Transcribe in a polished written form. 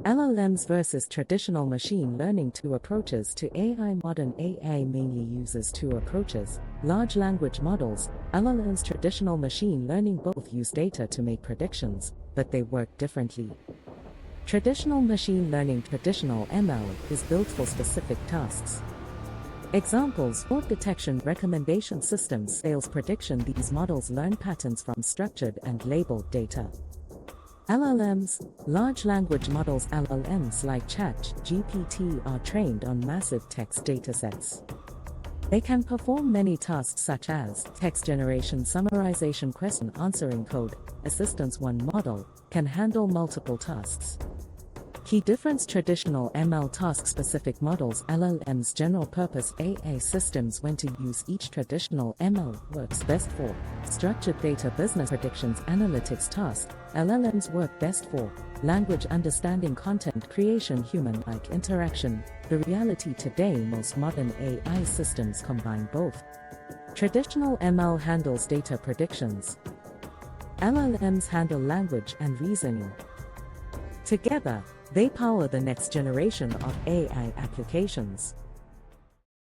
LLMs versus traditional machine learning. Two approaches to AI. Modern AI mainly uses two approaches: large language models, LLMs, traditional machine learning. Both use data to make predictions, but they work differently. Traditional machine learning, traditional ML, is built for specific tasks. Examples: fraud detection, recommendation systems, sales prediction. These models learn patterns from structured and labeled data. LLMs, large language models. LLMs like ChatGPT are trained on massive text datasets. They can perform many tasks such as text generation, summarization, question answering, code assistance. One model can handle multiple tasks. Key difference: traditional ML, task-specific models. LLMs, general-purpose AI systems. When to use each: traditional ML works best for structured data, business predictions, analytics tasks. LLMs work best for language understanding, content creation, human-like interaction. The reality today: most modern AI systems combine both. Traditional ML handles data predictions. LLMs handle language and reasoning. Together, they power the next generation of AI applications.